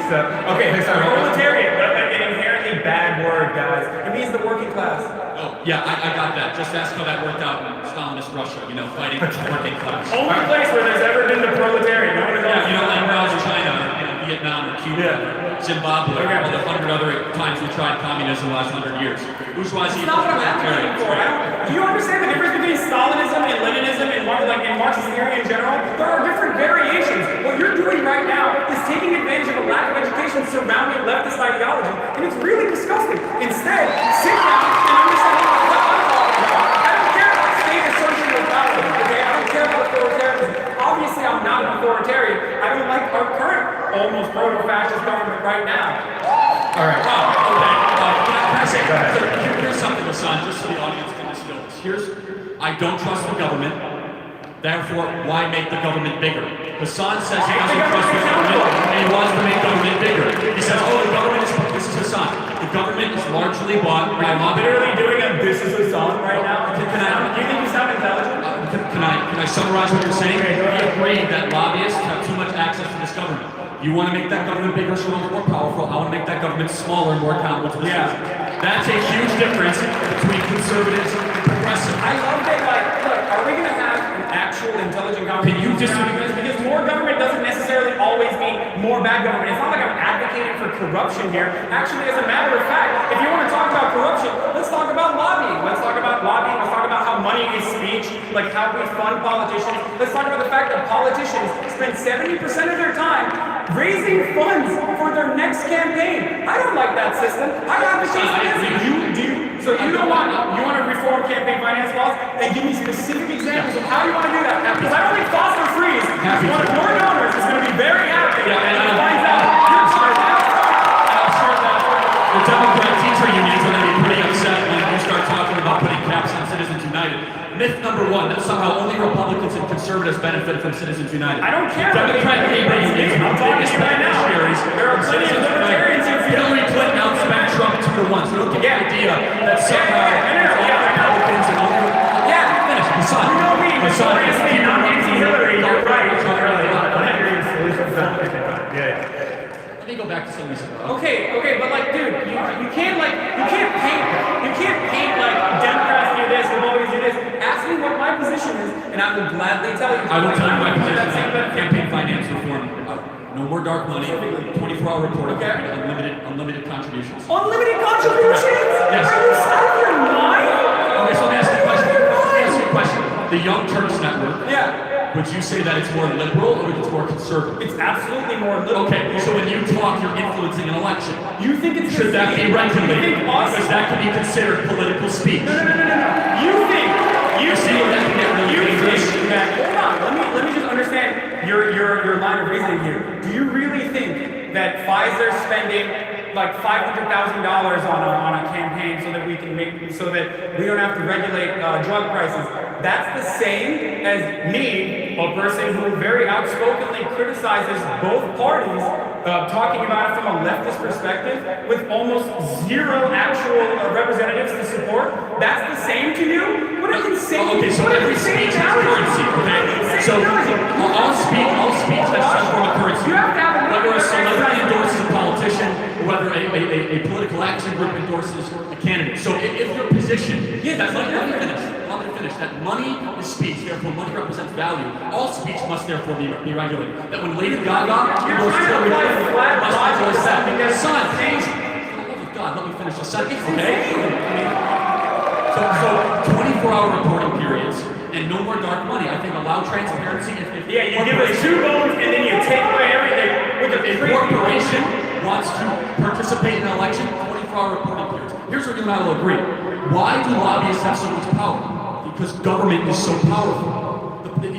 So, okay, sorry. Proletariat, an inherently bad word, guys. It means the working class. Oh, yeah, I got that. Just ask how that worked out in Stalinist Russia, fighting the working class. Only place where there's ever been the proletariat. No one else. Like Laos, China, Vietnam, or Cuba, Zimbabwe, all the 100 other times we tried communism the last 100 years. Bourgeoisie That's not what I'm advocating for. Do you understand the difference between Stalinism and Leninism and Marxist theory in general? There are different variations. What you're doing right now is taking advantage of a lack of education surrounding leftist ideology, and it's really disgusting. Instead, sit down and understand what I'm talking about. I don't care about state associative power, okay? I don't care about authoritarianism. Obviously, I'm not an authoritarian. I don't like our current almost proto-fascist government right now. All right. Okay. Can I say, here's something, Hasan, just so the audience can distill this. I don't trust the government. Therefore, why make the government bigger? Hasan says he doesn't trust the government and he wants to make government bigger. He says, the government is, this is Hasan, the government is largely bought by lobby. Literally doing a this is a song right now. Can You think you sound intelligent? I summarize what you're saying? We agree that lobbyists have too much access to this government. You want to make that government bigger, stronger, more powerful. I want to make that government smaller and more accountable to the citizens. That's a huge difference between conservatives and progressives. I love that, look, are we going to have an actual intelligent conversation? Can you disagree? Because more government doesn't necessarily always mean more bad government. It's not like I'm advocating for corruption here. Actually, as a matter of fact, if you want to talk about corruption, let's talk about lobbying. Let's talk about lobbying. Let's talk about how money is speech, like how we fund politicians. Let's talk about the fact that politicians spend 70% of their time raising funds for their next campaign. I don't like that system. I advocate against it. So you don't want to reform campaign finance laws? Then give me specific examples of how you want to do that. Because I don't think Foster Freeze, one of your donors, is going to be very happy when he finds out you're part of that. The Democrat teacher unions are going to be pretty upset when you start talking about putting caps on Citizens United. Myth number one, that somehow only Republicans and conservatives benefit from Citizens United. I don't care. Democrat labor unions I'm talking to you right now. beneficiaries. There are plenty of libertarians who feel Hillary Clinton outspent Trump 2-1. So don't get the idea that somehow Republicans and only finish. Hasan. You know me, Hasan. notoriously not anti-Hillary. You're right. Let me go back back to some music. Okay, but like, dude, you can't paint like Democrats do this, Republicans do this. Ask me what my position is, and I will gladly tell you. I will tell you my position on campaign finance reform. No more dark money, 24-hour reporting, unlimited contributions. Unlimited contributions? Yes. Are you out of your mind? Okay, so let me ask you a question. The Young Turks network. Yeah. Would you say that it's more liberal or it's more conservative? It's absolutely more liberal. Okay, so when you talk, you're influencing an election. You think it's Should that be regulated? Because that could be considered political speech. No. You see that can get really dangerous. Hold on. Let me just understand your line of reasoning here. Do you really think that Pfizer's spending like $500,000 on a campaign so that we don't have to regulate drug prices? That's the same as me, a person who very outspokenly criticizes both parties, talking about it from a leftist perspective, with almost zero actual representatives to support. That's the same to you? What an insane! Okay, so every speech has currency. Okay, so all speech has some form of currency. You have to have whether a celebrity endorses a politician, or whether a political action group endorses a candidate. So if your position, let me finish. That money is speech, therefore money represents value. All speech must therefore be regulated. That when Lady Gaga endorses Hillary Clinton, must regulate that. Son, God, let me finish a sentence, okay? So 24-hour reporting periods and no more dark money. I think allow transparency. You give us 2 votes and then you take away everything. If a corporation wants to participate in an election, 24-hour reporting periods. Here's where you and I will agree. Why do lobbyists have so much power? Because government is so powerful. The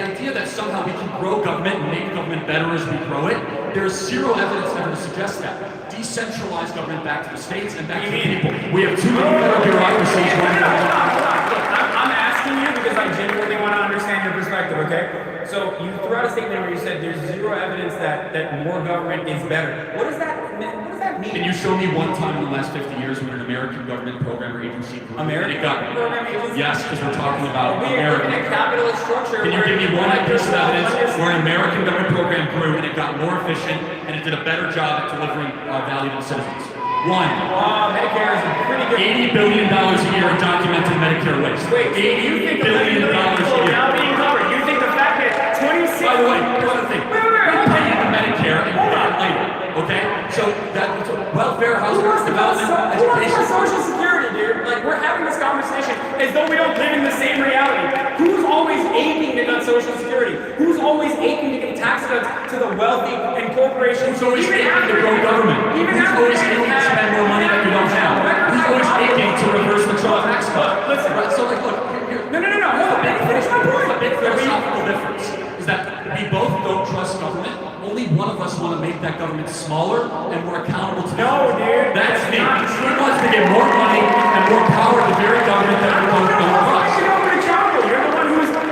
idea that somehow we can grow government and make government better as we grow it, there's zero evidence ever to suggest that. Decentralize government back to the states and back to the people. We have too many federal bureaucracies running I'm asking you because I genuinely want to understand your perspective, okay? So you threw out a statement where you said there's zero evidence that more government is better. What does that mean? Can you show me one time in the last 50 years when an American government program or agency grew? American program agency? Yes, because we're talking about We're American. looking at capitalist structure. Can you give me one piece of evidence where an American government program grew and it got more efficient and it did a better job at delivering value to the citizens? One. Medicare is a pretty good. $80 billion a year in documented Medicare waste. Wait, $80 billion a year. Now being covered. You think the fact that 26. By the way, here's the thing. We're paying for Medicare and pay it later. Okay? So that's welfare, housing, development, Who wants education. Social Security, dude? Like, we're having this conversation as though we don't live in the same reality. Who's always aching to cut Social Security? Who's always aching to give tax cuts to the wealthy and corporations? Who's always aching to grow government? Who's always aching to spend more money that you don't have? Who's always aching to reverse the Trump tax cut? Listen, So, like, look, no. Hold on. Finish my point. the big philosophical difference is that we both don't trust government. Only one of us want to make that government smaller and more accountable to the No, dude. That's me. He wants to give more money and more power to the very government that we both don't trust. You're not accountable. You're the one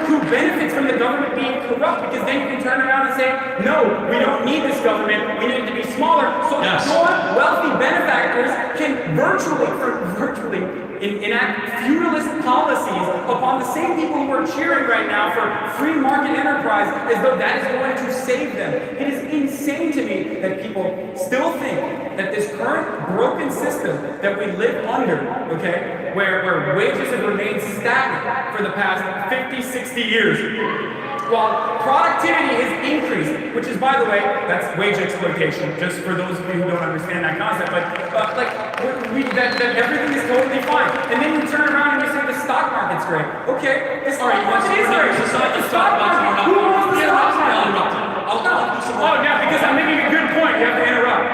who benefits from the government being corrupt, because then you can turn around and say, no, we don't need this government. We need it to be smaller. So Yes. your wealthy benefactors can virtually enact feudalist policies upon the same people who are cheering right now for free market enterprise, as though that is going to save them. It is insane to me that people still think that this current broken system that we live under, okay, where wages have remained stagnant for the past 50, 60 years, while productivity has increased, which is, by the way, that's wage exploitation, just for those of you who don't understand that concept, but that everything is totally fine. And then you turn around and you say the stock market's great. Okay, the stock market is great. The stock market, who owns the stock market? Oh, yeah, because I'm making a good point. You have to interrupt.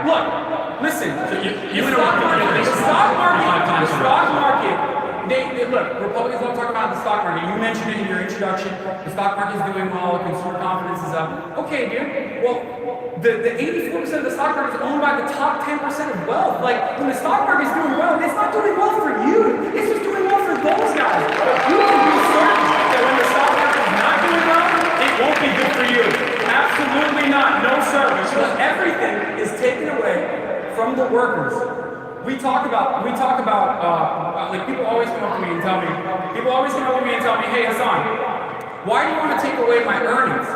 Look, listen. The stock market, look, Republicans don't talk about the stock market. You mentioned it in your introduction. The stock market is doing well. Consumer confidence is up. Okay, dude. Well, the 84% of the stock market is owned by the top 10% of wealth. Like, when the stock market is doing well, it's not doing well for you. It's just doing well for those guys. But you can be certain that when the stock market is not doing well, it won't be good for you. Absolutely not. No, sir. Because everything is taken away from the workers. We talk about, like, people always come up to me and tell me, hey, Hasan, why do you want to take away my earnings?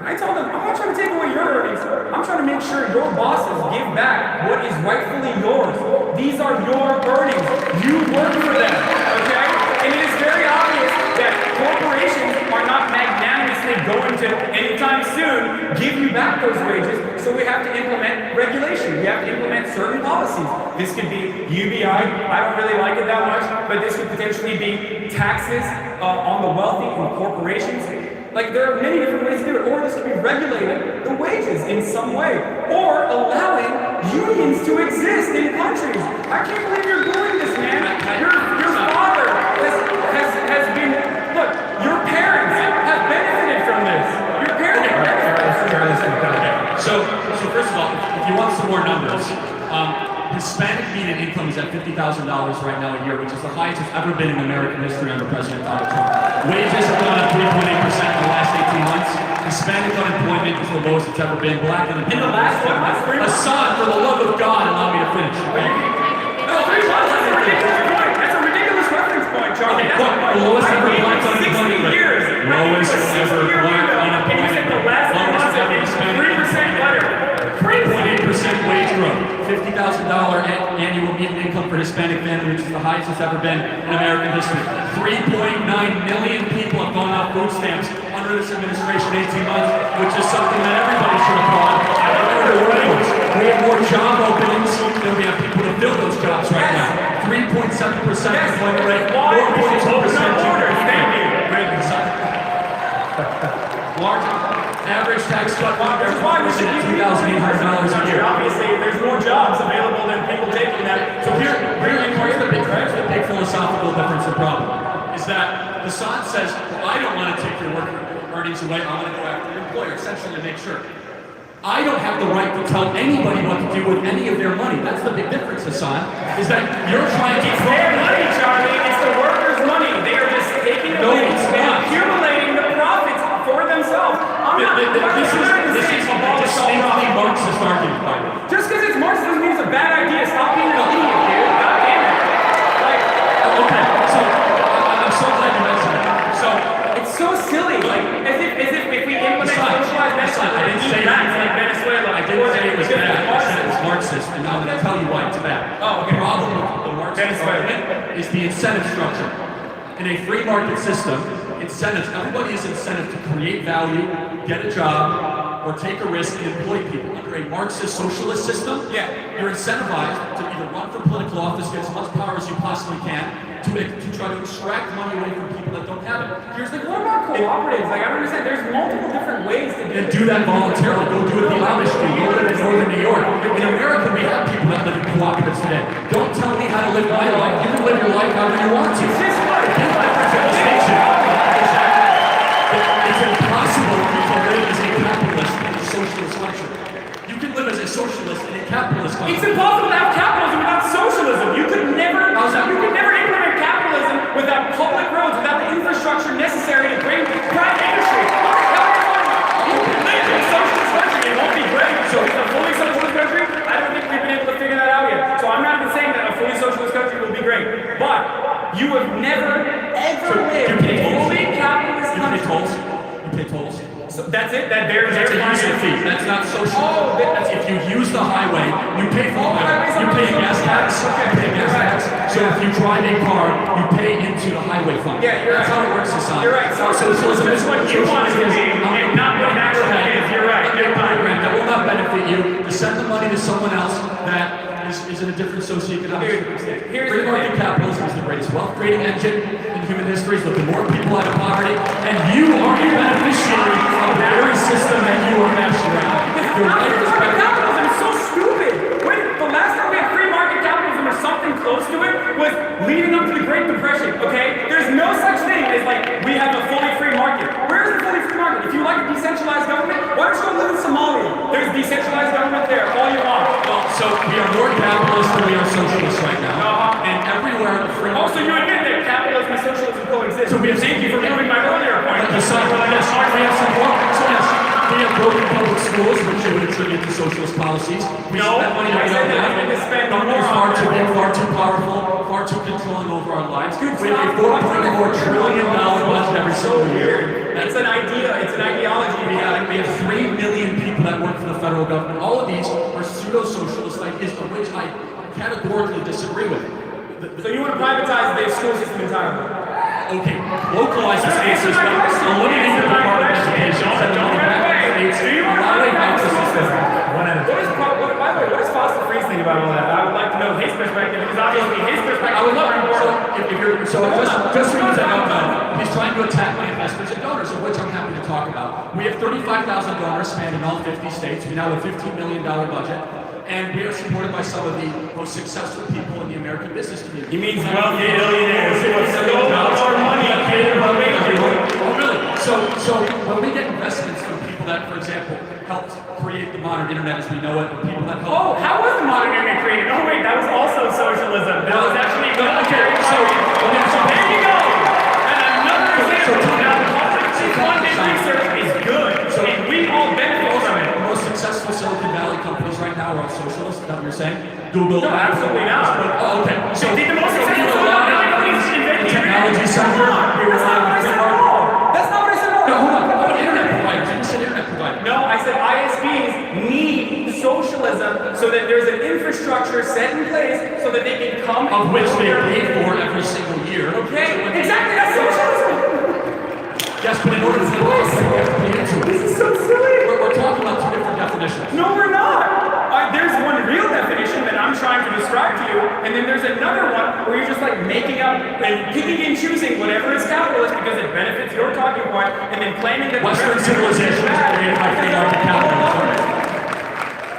I told them, I'm not trying to take away your earnings. I'm trying to make sure your bosses give back what is rightfully yours. These are your earnings. You work for them, okay? And it is very obvious that corporations are not magnanimously going to, anytime soon, give you back those wages. So we have to implement regulation. We have to implement certain policies. This could be UBI. I don't really like it that much, but this could potentially be taxes on the wealthy and corporations. Like, there are many different ways to do it. Or this could be regulating the wages in some way. Or allowing unions to exist in countries. I can't believe you're doing this, man. Your father has been, look, your parents have benefited from this. Your parents have benefited from this. So first of all, if you want some more numbers, Hispanic median income is at $50,000 right now a year, which is the highest it's ever been in American history under President Donald Trump. Wages have gone up 3.8% in the last 18 months. Hispanic unemployment is the lowest it's ever been. Black unemployment. In the last 1 month, 3 months. Hasan, for the love of God, allow me to finish. No, 3 months, that's a ridiculous point. That's a ridiculous reference point, Charlie. That's What? a point. The lowest I ever gave black you unemployment 60 rate. years. Lowest ever black And you said the last 3 months have been 3% better. 3.8% wage growth, $50,000 annual median income for Hispanic families, which is the highest it's ever been in American history. 3.9 million people have gone off food stamps under this administration 18 months, which is something that everybody should applaud. We have more job openings than we have people to fill those jobs right now. 3.7% employment rate, 4.2% GDP. Large average tax cut, Which is why we should give $2,800 a year. Obviously, there's more jobs available than people taking that. So here's the big philosophical difference and problem, is that Hasan says, well, I don't want to take your work earnings away, I want to go after your employer, essentially to make sure. I don't have the right to tell anybody what to do with any of their money. That's the big difference, Hasan, is that you're trying to... It's their money, Charlie. It's the workers' money. They are just taking it away and accumulating the profits for themselves. This is a distinctly Marxist argument, by the way. Just because it's Marxist doesn't mean it's a bad idea. Stop being an idiot, dude. God damn it. Okay, so I'm so glad you mentioned that. So it's so silly. Like, as if we implement socialized medicine, I didn't say like Venezuela. I didn't say it was bad. I said it's Marxist, and I'm going to tell you why it's bad. Oh, okay. The problem with the Marxist argument is the incentive structure. In a free market system, incentives, everybody is incentive to create value, get a job, or take a risk and employ people. Under a Marxist socialist system, you're incentivized to either run for political office, get as much power as you possibly can, to try to extract money away from people that don't have it. Here's the what about cooperatives? Like, I don't understand. There's multiple different ways to do And do that voluntarily. Go do it the Amish do. Go live in northern New York. In America, we have people that live in cooperatives today. Don't tell me how to live my life. You can live your life however you want to. It's just like it's impossible for you to live as a capitalist in a socialist country. You can live as a socialist in a capitalist country. it's impossible to have capitalism without socialism. You could never implement capitalism without public roads, without the infrastructure necessary to bring private industry. You can live in a socialist country. It won't be great. So it's a fully socialist country. I don't think we've been able to figure that out yet. So I'm not even saying that a fully socialist country will be great. But you have never, ever lived in a fully capitalist country. You pay tolls. So that's it? That's a user fee. That's not social. Oh, That's if you use the highway, you pay for the highway. You pay a gas tax. You pay a gas tax. So if you drive a car, you pay into the highway fund. Yeah, you're That's right. how it works, Hasan. You're right. Socialism is what you want it to be, and not what it actually is. You're right. A program that will not benefit you to send the money to someone else that is in a different socioeconomic circumstance. Free market capitalism is the greatest wealth creating engine in human history. It's lifting more people out of poverty, and you are a beneficiary of the very system that you are mashing around. Your life is better. Capitalism is so stupid. When the last time we had free market capitalism or something close to it was leading up to the Great Depression, okay? There's no such thing as like, we have a fully free market. Where is the fully free market? If you like a decentralized government, why don't you go live in Somalia? There's decentralized government there, all you want. Well, so we are more capitalist than we are socialist right now. And everywhere in the free market. Also, you admit that capitalism and socialism coexist. So we have Thank you for proving my earlier point. We have broken public schools, which you would attribute to socialist policies. We No, spend money that we I said don't that have. we need to spend Government is more far on too it. big, far too powerful, far too controlling over our lives. Dude, We have a $4.4 trillion budget every single year. It's an idea. It's an ideology. We We have 3 million people that work for the federal government. All of these are pseudo-socialist ideas, of which I categorically disagree with. So you want to privatize the school system entirely? Okay, localize the state system, eliminate the Department of Education, send them all back to the states, violate the system. By the way, what does Foster Freeze think about all that? I would like to know his perspective, because obviously his perspective is more important. Just because I don't know, he's trying to attack my investors and donors, of which I'm happy to talk about. We have 35,000 donors spanning all 50 states. We now have a $15 million budget. And we are supported by some of the most successful people in the American business community. He means wealthy billionaires who have stolen our money. Oh, really? So when we get investments from people that, for example, helped create the modern internet as we know it, or people that helped... Oh, how was the modern internet created? Oh, wait, that was also socialism. That was actually... Okay, so there you go! And another example. Now, content research is good, and we all benefit from it. The most successful Silicon Valley companies right now are all socialists, is that what you're saying? Google? No, absolutely not. Oh, okay. So the most successful Silicon Valley companies invent the technology sector. That's not what I said at all. That's not what I said at all. No, hold on. How about internet providers? You said internet providers. No, I said ISPs need socialism so that there's an infrastructure set in place so that they can come of which they pay for every single year. Okay, exactly, that's socialism. Yes, but in order to pay into it. This is so silly. We're talking about two different definitions. No, we're not. There's one real definition that I'm trying to describe to you, and then there's another one where you're just like making up and picking and choosing whatever is capitalist because it benefits your talking point, and then claiming that Western civilization is created by free market capitalism.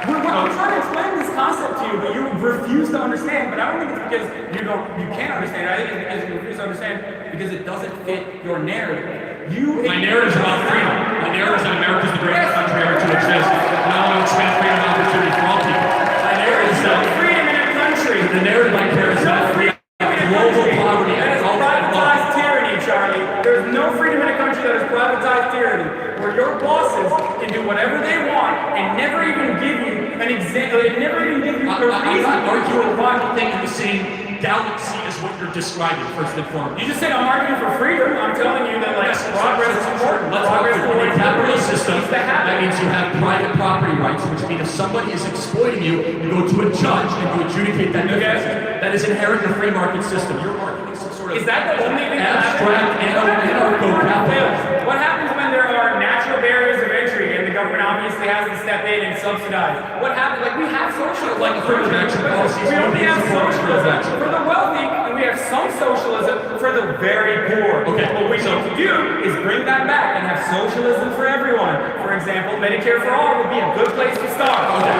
I'm trying to explain this concept to you, but you refuse to understand. But I don't think it's because you can't understand. I think it's because you refuse to understand because it doesn't fit your narrative. My narrative is about freedom. My narrative is that America is the greatest country ever to exist, and I want to expand freedom and opportunity for all people. My narrative is that freedom in a country. The narrative I care is that freedom, global poverty, that is privatized tyranny, Charlie. There's no freedom in a country that is privatized tyranny, where your bosses can do whatever they want and never even give you an example. They never even give you a reason. I'm not arguing why you think in the same galaxy as what you're describing, first and foremost. You just said I'm arguing for freedom. I'm telling you that progress is important. Let's talk about a capitalist system. That means you have private property rights, which means if somebody is exploiting you, you go to a judge and you adjudicate that difference. That is inherent in the free market system. You're arguing some sort of is that the only thing abstract anarcho-capitalism. What happens when there are natural barriers of entry and the government obviously has to step in and subsidize? What happens? Like we have socialism, like affirmative action policies. We only have socialism for the wealthy, and we have some socialism for the very poor. Okay. What we need to do is bring that back and have socialism for everyone. For example, Medicare for all would be a good place to start. Okay.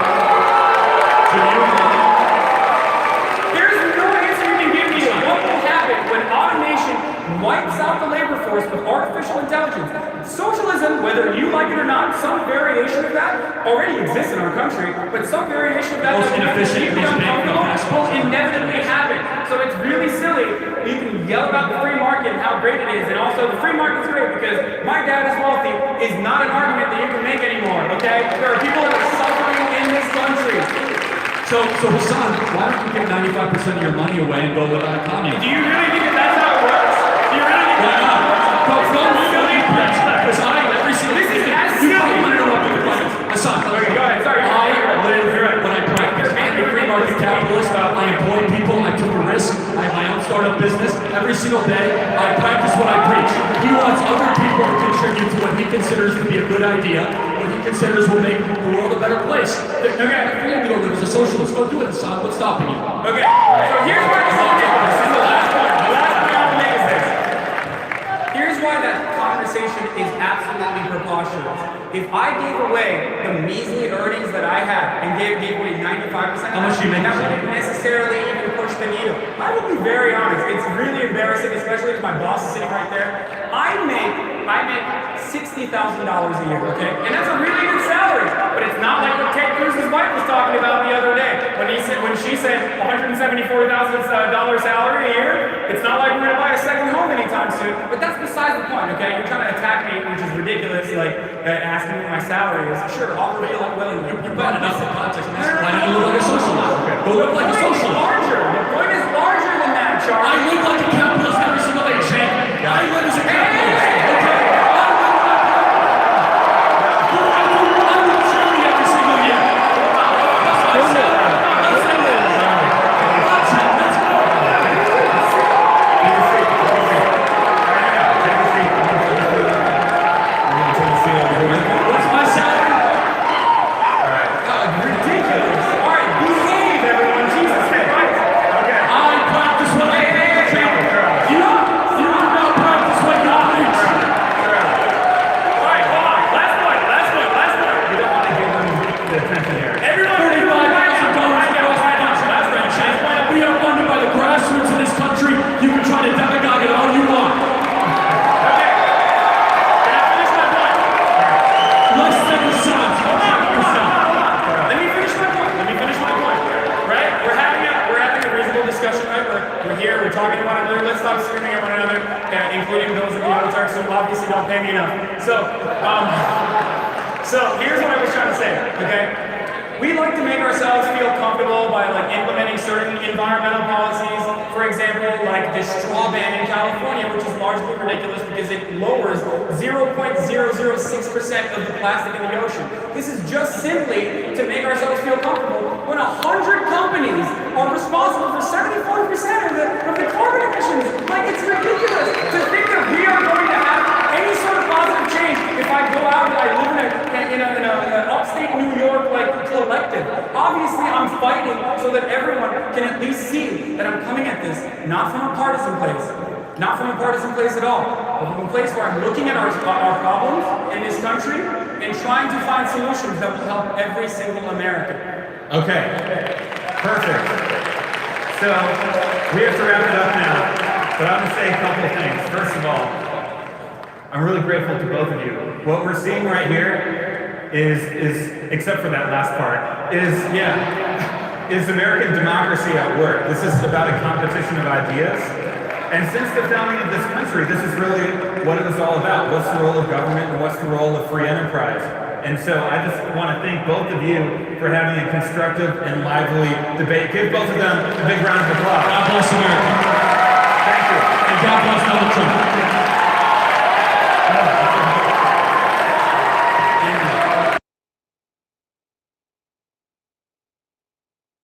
There's no answer you can give me. What will happen when automation wipes out the labor force with artificial intelligence? Socialism, whether you like it or not, some variation of that already exists in our country, but some variation of that Most inefficient, most painful will inevitably happen. So it's really silly. You can yell about the free market and how great it is, and also the free market's great because my dad is wealthy is not an argument that you can make anymore, okay? There are people that are suffering in this country. So Hasan, why don't you give 95% of your money away and go live on a commune? Do you really think that that's how it works? Do you really think that's how it works? Because I, every single Hasan, go ahead. Sorry. I live when I practice. I'm a free market capitalist. I employ people. I took a risk. I have my own startup business. Every single day, I practice what I preach. He wants other people to contribute to what he considers to be a good idea, what he considers will make the world a better place. Okay, if you're going to go live as a socialist, go do it, Hasan. What's stopping you? Okay, so here's where this is ridiculous. This is the last point. The last point I have to make is this. Here's why that conversation is absolutely preposterous. If I gave away the measly earnings that I had and gave away 95%, how much do you make? That wouldn't necessarily even push the needle. I will be very honest. It's really embarrassing, especially if my boss is sitting right there. I make $60,000 a year, okay? And that's a really good salary. But it's not like what Ted Cruz's wife was talking about the other day when she said $174,000 salary a year. It's not like we're gonna buy a second home anytime soon. But that's beside the point, okay? You're trying to attack me, which is ridiculous. Like asking me what my salary is. Sure, I'll reveal it willingly. You've got enough in context. Why don't you look like a socialist? Go look like a socialist. The point is larger than that, Charlie. I look like a capitalist every single day, Jake. I live as a capitalist. Okay. vocabulary. Let's stop screaming at one another, including those of you on Turks who obviously don't pay me enough. So here's what I was trying to say, okay? We like to make ourselves feel comfortable by like implementing certain environmental policies. For example, like the straw ban in California, which is largely ridiculous because it lowers 0.006% of the plastic in the ocean. This is just simply to make ourselves feel comfortable when 100 companies are responsible for 74% of the carbon emissions. Like, it's ridiculous to think that we are going to have any sort of positive change if I go out and I live in an upstate New York like collective. Obviously, I'm fighting so that everyone can at least see that I'm coming at this not from a partisan place, not from a partisan place at all, but from a place where I'm looking at our problems in this country and trying to find solutions that will help every single American. Okay, perfect. So we have to wrap it up now, but I'm gonna say a couple of things. First of all, I'm really grateful to both of you. What we're seeing right here is except for that last part, is American democracy at work. This is about a competition of ideas. And since the founding of this country, this is really what it was all about. What's the role of government and what's the role of free enterprise? And so I just want to thank both of you for having a constructive and lively debate. Give both of them a big round of applause. God bless America. Thank you. And God bless Donald Trump.